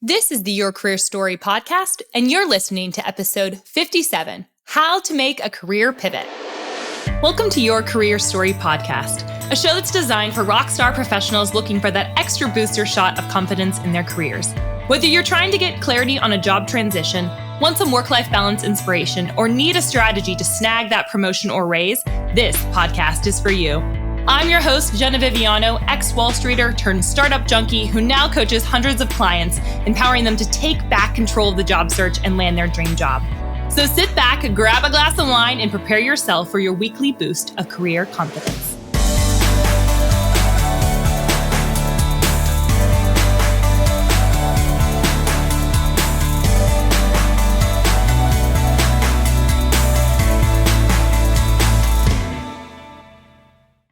This is the Your Career Story podcast, and you're listening to episode 57, How to Make a Career Pivot. Welcome to Your Career Story podcast, a show that's designed for rockstar professionals looking for that extra booster shot of confidence in their careers. Whether you're trying to get clarity on a job transition, want some work-life balance inspiration, or need a strategy to snag that promotion or raise, this podcast is for you. I'm your host, Jenna Viviano, ex-Wall Streeter turned startup junkie who now coaches hundreds of clients, empowering them to take back control of the job search and land their dream job. So sit back, grab a glass of wine, and prepare yourself for your weekly boost of career confidence.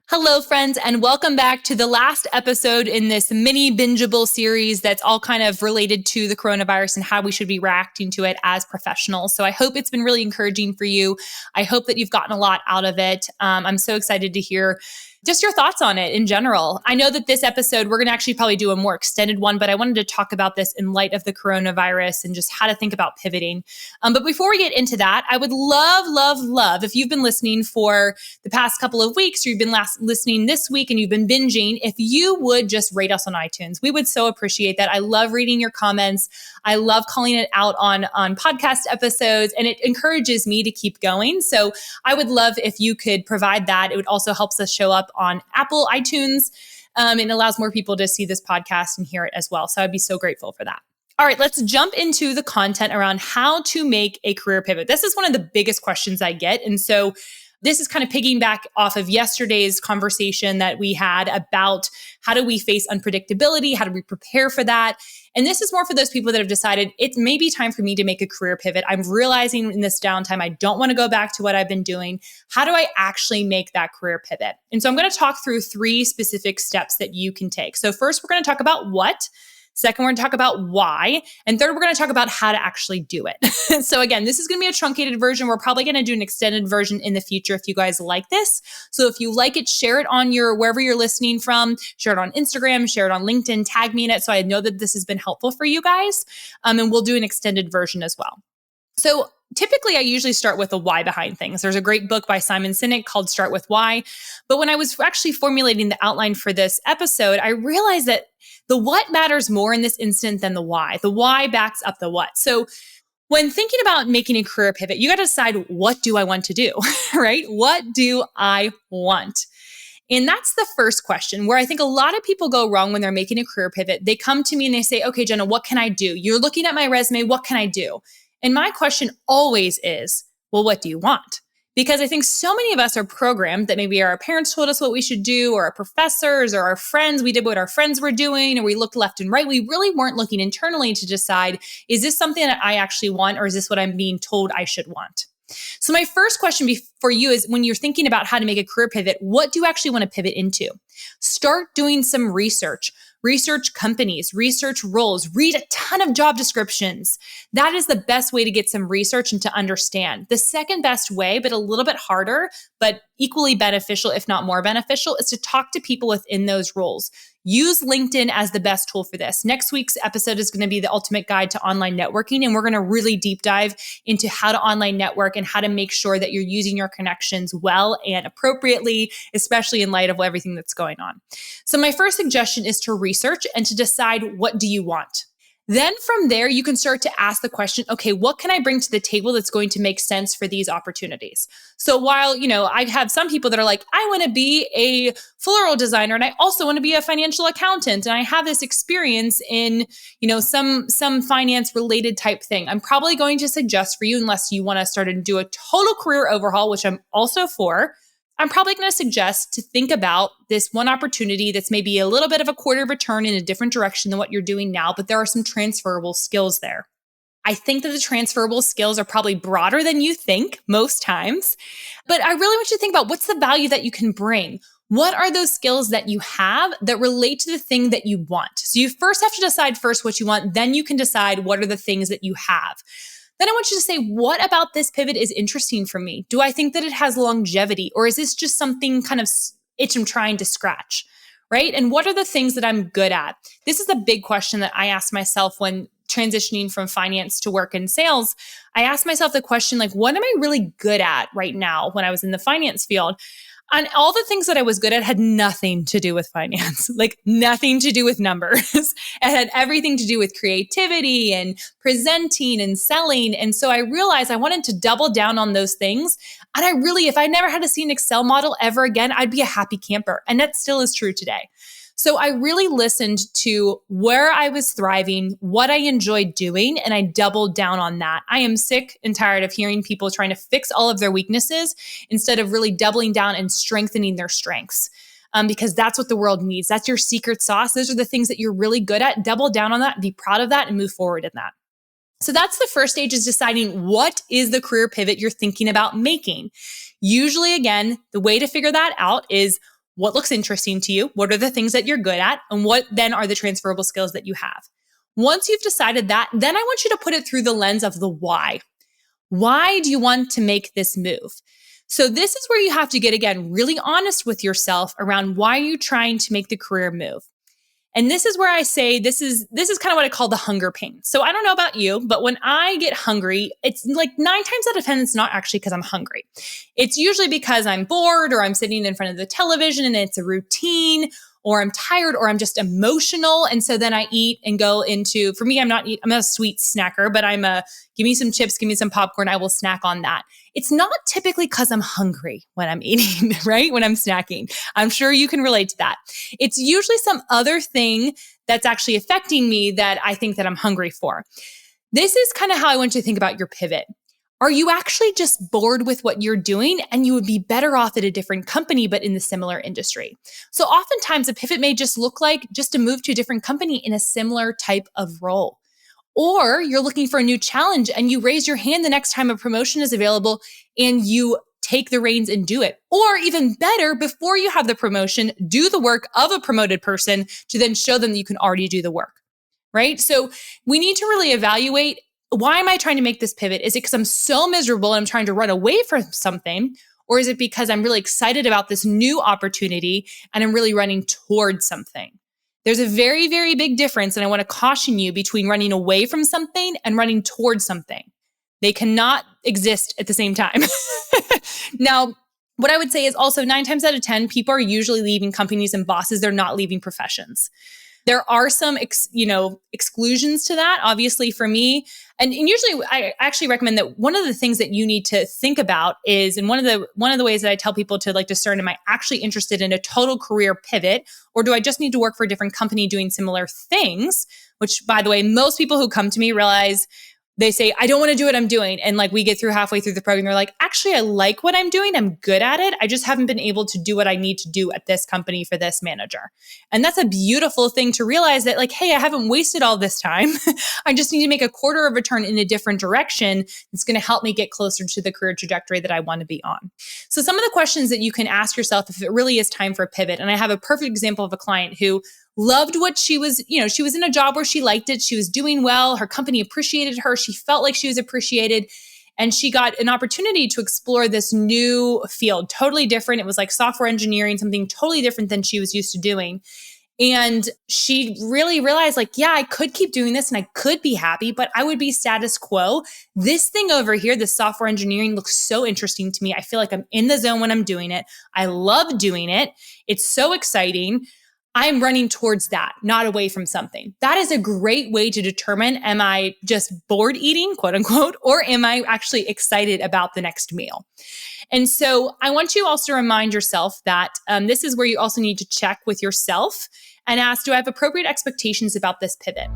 Hello, friends, and welcome back to the last episode in this mini bingeable series that's all kind of related to the coronavirus and how we should be reacting to it as professionals. So I hope it's been really encouraging for you. I hope that you've gotten a lot out of it. I'm so excited to hear just your thoughts on it in general. I know that this episode, we're going to actually probably do a more extended one, but I wanted to talk about this in light of the coronavirus and just how to think about pivoting. But before we get into that, I would love, if you've been listening for the past couple of weeks or you've been listening this week and you've been binging, if you would just rate us on iTunes. We would so appreciate that. I love reading your comments. I love calling it out on podcast episodes, and it encourages me to keep going. So I would love if you could provide that. It would also help us show up on Apple iTunes, and allows more people to see this podcast and hear it as well. So I'd be so grateful for that. All right, let's jump into the content around how to make a career pivot. This is one of the biggest questions I get. And so this is kind of piggybacking off of yesterday's conversation that we had about how do we face unpredictability? How do we prepare for that? And this is more for those people that have decided it may be time for me to make a career pivot. I'm realizing in this downtime, I don't want to go back to what I've been doing. How do I actually make that career pivot? And so I'm going to talk through 3 specific steps that you can take. So first, we're going to talk about what. Second, we're going to talk about why. And third, we're going to talk about how to actually do it. So again, this is going to be a truncated version. We're probably going to do an extended version in the future if you guys like this. So if you like it, share it on wherever you're listening from, share it on Instagram, share it on LinkedIn, tag me in it so I know that this has been helpful for you guys. And we'll do an extended version as well. So typically, I usually start with the why behind things. There's a great book by Simon Sinek called Start With Why. But when I was actually formulating the outline for this episode, I realized that the what matters more in this instant than the why. The why backs up the what. So when thinking about making a career pivot, you got to decide, what do I want to do, right? What do I want? And that's the first question where I think a lot of people go wrong when they're making a career pivot. They come to me and they say, okay, Jenna, what can I do? You're looking at my resume. What can I do? And my question always is, well, what do you want? Because I think so many of us are programmed that maybe our parents told us what we should do, or our professors or our friends, we did what our friends were doing, or we looked left and right. We really weren't looking internally to decide, is this something that I actually want, or is this what I'm being told I should want? So my first question for you is, when you're thinking about how to make a career pivot, what do you actually want to pivot into? Start doing some research. Research companies, research roles, read a ton of job descriptions. That is the best way to get some research and to understand. The second best way, but a little bit harder, but equally beneficial, if not more beneficial, is to talk to people within those roles. Use LinkedIn as the best tool for this. Next week's episode is going to be the ultimate guide to online networking, and we're going to really deep dive into how to online network and how to make sure that you're using your connections well and appropriately, especially in light of everything that's going on. So my first suggestion is to research and to decide, what do you want? Then from there, you can start to ask the question, okay, what can I bring to the table that's going to make sense for these opportunities? So while, I have some people that are like, I want to be a floral designer and I also want to be a financial accountant, and I have this experience in, some finance related type thing. I'm probably going to suggest for you, unless you want to start and do a total career overhaul, which I'm also for, I'm probably going to suggest to think about this one opportunity that's maybe a little bit of a quarter of a turn in a different direction than what you're doing now, but there are some transferable skills there. I think that the transferable skills are probably broader than you think most times, but I really want you to think about, what's the value that you can bring? What are those skills that you have that relate to the thing that you want? So you first have to decide what you want, then you can decide what are the things that you have. Then I want you to say, what about this pivot is interesting for me? Do I think that it has longevity, or is this just something kind of itch I'm trying to scratch, right? And what are the things that I'm good at? This is a big question that I ask myself when transitioning from finance to work in sales, I asked myself the question, like, what am I really good at right now when I was in the finance field? And all the things that I was good at had nothing to do with finance, like nothing to do with numbers. It had everything to do with creativity and presenting and selling. And so I realized I wanted to double down on those things. And I really, if I never had to see an Excel model ever again, I'd be a happy camper. And that still is true today. So I really listened to where I was thriving, what I enjoyed doing, and I doubled down on that. I am sick and tired of hearing people trying to fix all of their weaknesses instead of really doubling down and strengthening their strengths. Because that's what the world needs. That's your secret sauce. Those are the things that you're really good at. Double down on that, be proud of that, and move forward in that. So that's the first stage, is deciding what is the career pivot you're thinking about making. Usually, again, the way to figure that out is what looks interesting to you, what are the things that you're good at, and what then are the transferable skills that you have. Once you've decided that, then I want you to put it through the lens of the why. Why do you want to make this move? So this is where you have to get, again, really honest with yourself around why you're trying to make the career move. And this is where I say, this is kind of what I call the hunger pain. So I don't know about you, but when I get hungry, it's like 9 times out of 10, it's not actually because I'm hungry. It's usually because I'm bored, or I'm sitting in front of the television and it's a routine, or I'm tired, or I'm just emotional. And so then I eat and go into, for me, I'm not a sweet snacker, but give me some chips, give me some popcorn, I will snack on that. It's not typically because I'm hungry when I'm eating, right? When I'm snacking. I'm sure you can relate to that. It's usually some other thing that's actually affecting me that I think that I'm hungry for. This is kind of how I want you to think about your pivot. Are you actually just bored with what you're doing and you would be better off at a different company, but in the similar industry? So oftentimes a pivot may just look like just a move to a different company in a similar type of role. Or you're looking for a new challenge and you raise your hand the next time a promotion is available and you take the reins and do it. Or even better, before you have the promotion, do the work of a promoted person to then show them that you can already do the work, right? So we need to really evaluate, why am I trying to make this pivot? Is it because I'm so miserable and I'm trying to run away from something? Or is it because I'm really excited about this new opportunity and I'm really running towards something? There's a very, very big difference, and I want to caution you, between running away from something and running towards something. They cannot exist at the same time. Now, what I would say is also 9 times out of 10, people are usually leaving companies and bosses. They're not leaving professions. There are some, exclusions to that, obviously for me. And usually I actually recommend that one of the things that you need to think about is, and one of the ways that I tell people to like discern, am I actually interested in a total career pivot, or do I just need to work for a different company doing similar things? Which, by the way, most people who come to me realize, they say, I don't want to do what I'm doing. And like we get through halfway through the program, they're like, actually, I like what I'm doing. I'm good at it. I just haven't been able to do what I need to do at this company for this manager. And that's a beautiful thing to realize, that like, hey, I haven't wasted all this time. I just need to make a quarter of a turn in a different direction. That's going to help me get closer to the career trajectory that I want to be on. So some of the questions that you can ask yourself if it really is time for a pivot. And I have a perfect example of a client who loved what she was in a job where she liked it. She was doing well. Her company appreciated her. She felt like she was appreciated. And she got an opportunity to explore this new field, totally different. It was like software engineering, something totally different than she was used to doing. And she really realized, like, yeah, I could keep doing this and I could be happy, but I would be status quo. This thing over here, this software engineering, looks so interesting to me. I feel like I'm in the zone when I'm doing it. I love doing it. It's so exciting. I'm running towards that, not away from something. That is a great way to determine, am I just bored eating, quote unquote, or am I actually excited about the next meal? And so I want you also to remind yourself that this is where you also need to check with yourself and ask, do I have appropriate expectations about this pivot?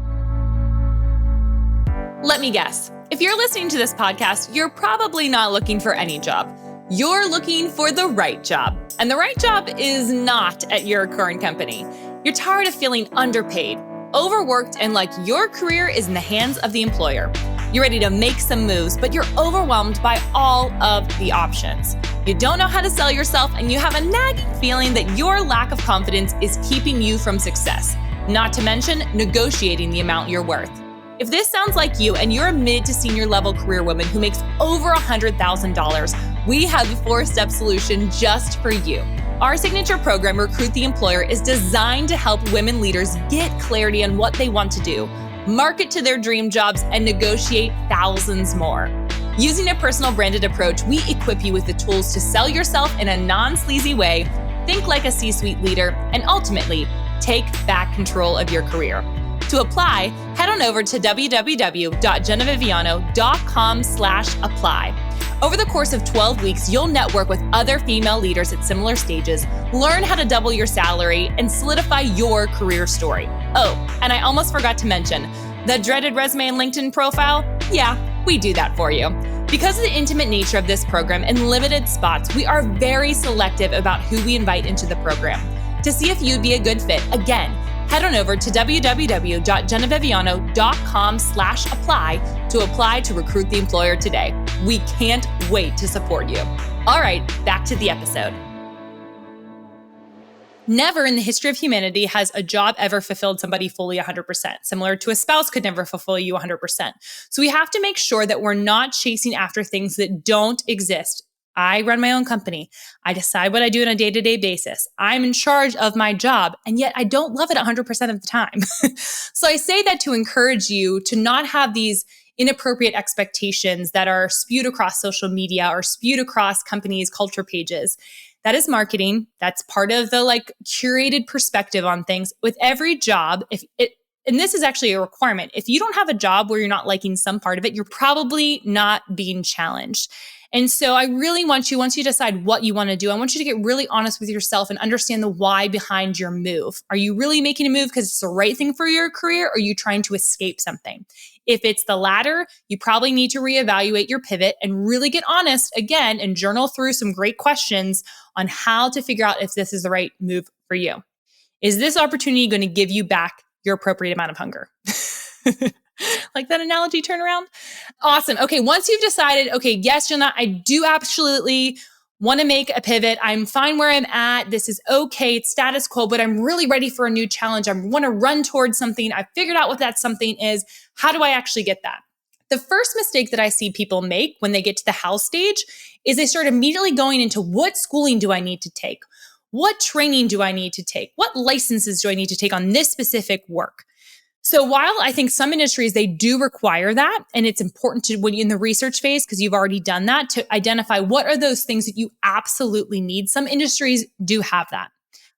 Let me guess. If you're listening to this podcast, you're probably not looking for any job. You're looking for the right job. And the right job is not at your current company. You're tired of feeling underpaid, overworked, and like your career is in the hands of the employer. You're ready to make some moves, but you're overwhelmed by all of the options. You don't know how to sell yourself, and you have a nagging feeling that your lack of confidence is keeping you from success, not to mention negotiating the amount you're worth. If this sounds like you and you're a mid to senior level career woman who makes over $100,000, we have the 4-step solution just for you. Our signature program, Recruit the Employer, is designed to help women leaders get clarity on what they want to do, market to their dream jobs, and negotiate thousands more. Using a personal branded approach, we equip you with the tools to sell yourself in a non-sleazy way, think like a C-suite leader, and ultimately take back control of your career. To apply, head on over to www.geneviviano.com/apply. Over the course of 12 weeks, you'll network with other female leaders at similar stages, learn how to double your salary, and solidify your career story. Oh, and I almost forgot to mention, the dreaded resume and LinkedIn profile? Yeah, we do that for you. Because of the intimate nature of this program and limited spots, we are very selective about who we invite into the program. To see if you'd be a good fit, again, head on over to www.geneviviano.com/apply to apply to recruit the employer today. We can't wait to support you. All right, back to the episode. Never in the history of humanity has a job ever fulfilled somebody fully 100%, similar to a spouse could never fulfill you 100%. So we have to make sure that we're not chasing after things that don't exist. I run my own company. I decide what I do on a day-to-day basis. I'm in charge of my job, and yet I don't love it 100% of the time. So I say that to encourage you to not have these inappropriate expectations that are spewed across social media or spewed across companies' culture pages. That is marketing. That's part of the curated perspective on things. With every job, and this is actually a requirement, if you don't have a job where you're not liking some part of it, you're probably not being challenged. And so I really want you, once you decide what you want to do, I want you to get really honest with yourself and understand the why behind your move. Are you really making a move because it's the right thing for your career, or are you trying to escape something? If it's the latter, you probably need to reevaluate your pivot and really get honest again and journal through some great questions on how to figure out if this is the right move for you. Is this opportunity going to give you back your appropriate amount of hunger? Like that analogy turnaround? Awesome. Okay, once you've decided, okay, yes, Jenna, I do absolutely want to make a pivot. I'm fine where I'm at. This is okay. It's status quo, but I'm really ready for a new challenge. I want to run towards something. I figured out what that something is. How do I actually get that? The first mistake that I see people make when they get to the how stage is they start immediately going into what schooling do I need to take? What training do I need to take? What licenses do I need to take on this specific work? So while I think some industries, they do require that, and it's important to, when you're in the research phase, because you've already done that, to identify what are those things that you absolutely need. Some industries do have that.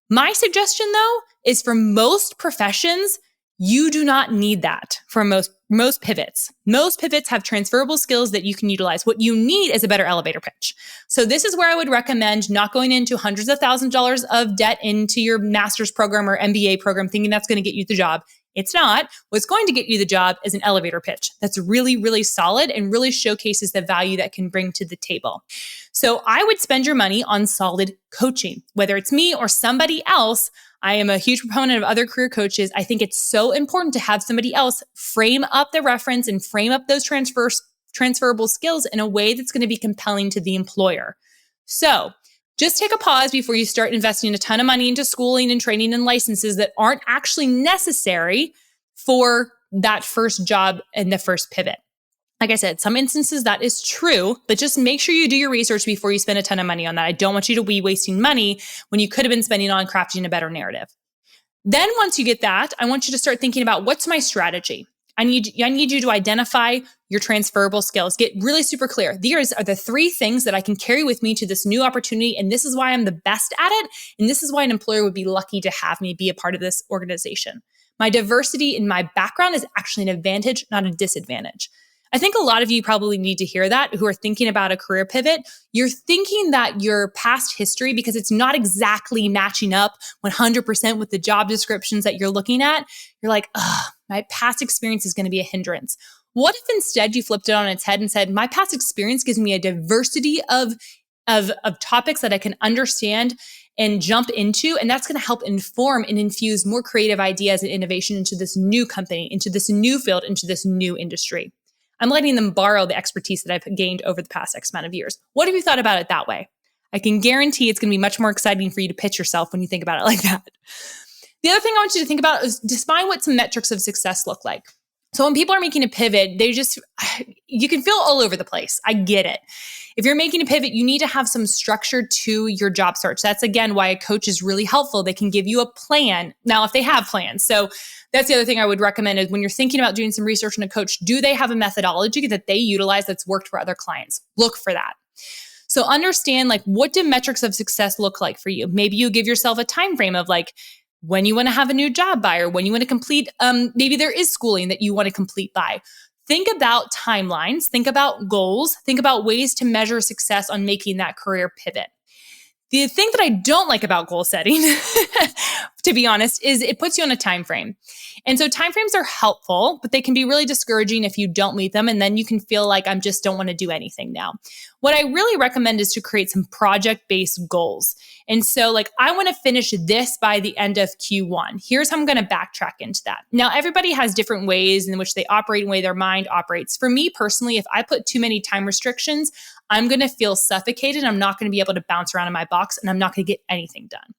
My suggestion, though, is for most professions, you do not need that for most pivots. Most pivots have transferable skills that you can utilize. What you need is a better elevator pitch. So this is where I would recommend not going into hundreds of thousands of dollars of debt into your master's program or MBA program, thinking that's going to get you the job. It's not. What's going to get you the job is an elevator pitch that's really, really solid and really showcases the value that can bring to the table. So I would spend your money on solid coaching, whether it's me or somebody else. I am a huge proponent of other career coaches. I think it's so important to have somebody else frame up the reference and frame up those transferable skills in a way that's going to be compelling to the employer. So just take a pause before you start investing a ton of money into schooling and training and licenses that aren't actually necessary for that first job and the first pivot. Like I said, some instances that is true, but just make sure you do your research before you spend a ton of money on that. I don't want you to be wasting money when you could have been spending on crafting a better narrative. Then once you get that, I want you to start thinking about, what's my strategy? I need you to identify your transferable skills. Get really super clear. These are the 3 things that I can carry with me to this new opportunity, and this is why I'm the best at it, and this is why an employer would be lucky to have me be a part of this organization. My diversity in my background is actually an advantage, not a disadvantage. I think a lot of you probably need to hear that who are thinking about a career pivot. You're thinking that your past history, because it's not exactly matching up 100% with the job descriptions that you're looking at, you're like, my past experience is going to be a hindrance. What if instead you flipped it on its head and said, my past experience gives me a diversity of topics that I can understand and jump into, and that's going to help inform and infuse more creative ideas and innovation into this new company, into this new field, into this new industry. I'm letting them borrow the expertise that I've gained over the past X amount of years. What have you thought about it that way? I can guarantee it's going to be much more exciting for you to pitch yourself when you think about it like that. The other thing I want you to think about is define what some metrics of success look like. So when people are making a pivot, you can feel all over the place. I get it. If you're making a pivot, you need to have some structure to your job search. That's again why a coach is really helpful. They can give you a plan. Now, if they have plans. So that's the other thing I would recommend is when you're thinking about doing some research on a coach, do they have a methodology that they utilize that's worked for other clients? Look for that. So understand what do metrics of success look like for you? Maybe you give yourself a time frame of when you want to have a new job by, or when you want to complete, maybe there is schooling that you want to complete by. Think about timelines, think about goals, think about ways to measure success on making that career pivot. The thing that I don't like about goal setting, to be honest, is it puts you on a time frame. And so timeframes are helpful, but they can be really discouraging if you don't meet them. And then you can feel like I just don't want to do anything now. What I really recommend is to create some project-based goals. And so I want to finish this by the end of Q1. Here's how I'm going to backtrack into that. Now, everybody has different ways in which they operate and way their mind operates. For me personally, if I put too many time restrictions, I'm going to feel suffocated. I'm not going to be able to bounce around in my box and I'm not going to get anything done.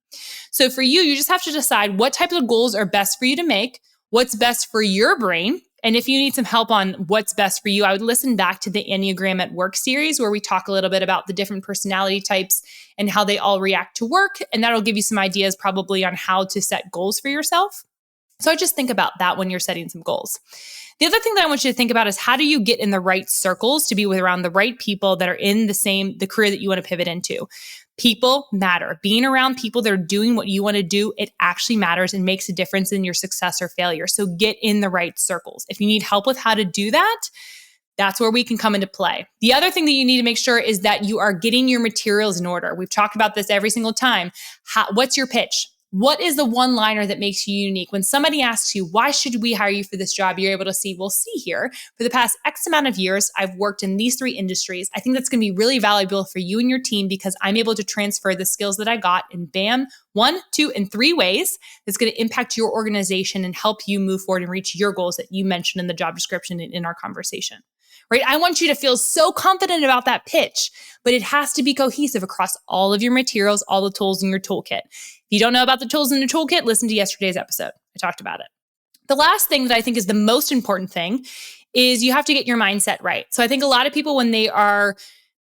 So for you, you just have to decide what types of goals are best for you to make, what's best for your brain. And if you need some help on what's best for you, I would listen back to the Enneagram at Work series where we talk a little bit about the different personality types and how they all react to work. And that'll give you some ideas probably on how to set goals for yourself. So I just think about that when you're setting some goals. The other thing that I want you to think about is how do you get in the right circles to be around the right people that are in the career that you want to pivot into? People matter. Being around people that are doing what you want to do, it actually matters and makes a difference in your success or failure. So get in the right circles. If you need help with how to do that, that's where we can come into play. The other thing that you need to make sure is that you are getting your materials in order. We've talked about this every single time. What's your pitch? What is the one-liner that makes you unique? When somebody asks you, why should we hire you for this job? You're able to see, well, see here, for the past X amount of years, I've worked in these 3 industries. I think that's going to be really valuable for you and your team because I'm able to transfer the skills that I got in 1, 2, and 3 ways that's going to impact your organization and help you move forward and reach your goals that you mentioned in the job description and in our conversation. Right? I want you to feel so confident about that pitch, but it has to be cohesive across all of your materials, all the tools in your toolkit. If you don't know about the tools in the toolkit, listen to yesterday's episode. I talked about it. The last thing that I think is the most important thing is you have to get your mindset right. So I think a lot of people, when they are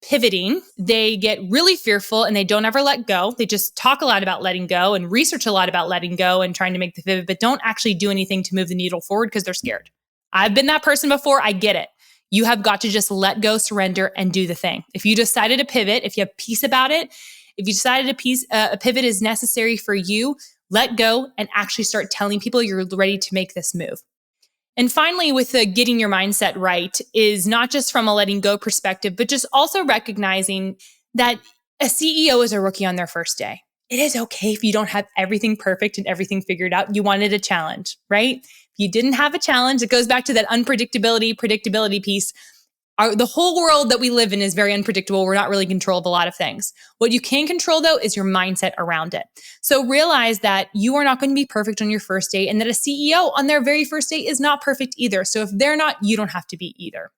pivoting, they get really fearful and they don't ever let go. They just talk a lot about letting go and research a lot about letting go and trying to make the pivot, but don't actually do anything to move the needle forward because they're scared. I've been that person before. I get it. You have got to just let go, surrender, and do the thing. If you decided to pivot, if you have peace about it, if you decided a pivot is necessary for you, let go and actually start telling people you're ready to make this move. And finally, with the getting your mindset right is not just from a letting go perspective, but just also recognizing that a CEO is a rookie on their first day. It is okay if you don't have everything perfect and everything figured out. You wanted a challenge, right? If you didn't have a challenge, it goes back to that predictability piece. The whole world that we live in is very unpredictable. We're not really in control of a lot of things. What you can control, though, is your mindset around it. So realize that you are not going to be perfect on your first day and that a CEO on their very first day is not perfect either. So if they're not, you don't have to be either.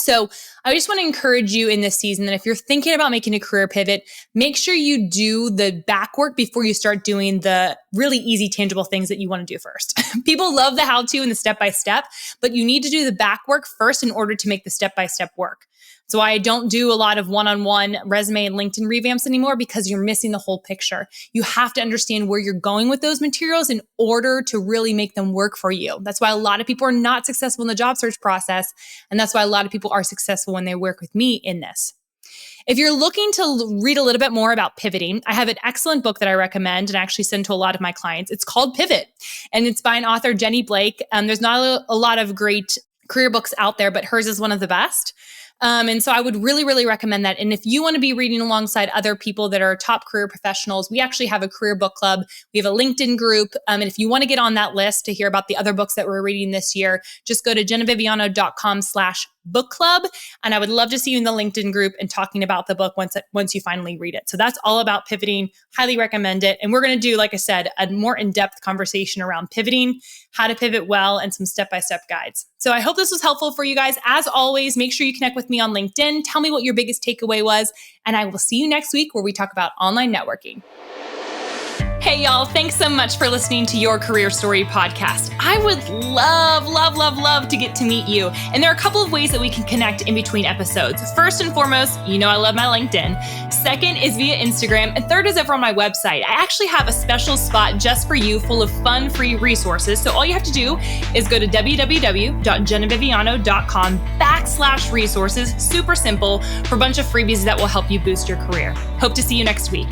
So I just want to encourage you in this season that if you're thinking about making a career pivot, make sure you do the back work before you start doing the really easy, tangible things that you want to do first. People love the how-to and the step-by-step, but you need to do the back work first in order to make the step-by-step work. So I don't do a lot of one-on-one resume and LinkedIn revamps anymore because you're missing the whole picture. You have to understand where you're going with those materials in order to really make them work for you. That's why a lot of people are not successful in the job search process. And that's why a lot of people are successful when they work with me in this. If you're looking to read a little bit more about pivoting, I have an excellent book that I recommend and actually send to a lot of my clients. It's called Pivot, and it's by an author, Jenny Blake. There's not a lot of great career books out there, but hers is one of the best. And so I would really, really recommend that. And if you want to be reading alongside other people that are top career professionals, we actually have a career book club. We have a LinkedIn group. And if you want to get on that list to hear about the other books that we're reading this year, just go to jennaviviano.com/book club. And I would love to see you in the LinkedIn group and talking about the book once you finally read it. So that's all about pivoting. Highly recommend it. And we're going to do, like I said, a more in-depth conversation around pivoting, how to pivot well, and some step-by-step guides. So I hope this was helpful for you guys. As always, make sure you connect with me on LinkedIn. Tell me what your biggest takeaway was. And I will see you next week where we talk about online networking. Hey, y'all, thanks so much for listening to Your Career Story podcast. I would love to get to meet you. And there are a couple of ways that we can connect in between episodes. First and foremost, you know I love my LinkedIn. Second is via Instagram. And third is over on my website. I actually have a special spot just for you full of fun, free resources. So all you have to do is go to www.jennaviviano.com/resources. Super simple, for a bunch of freebies that will help you boost your career. Hope to see you next week.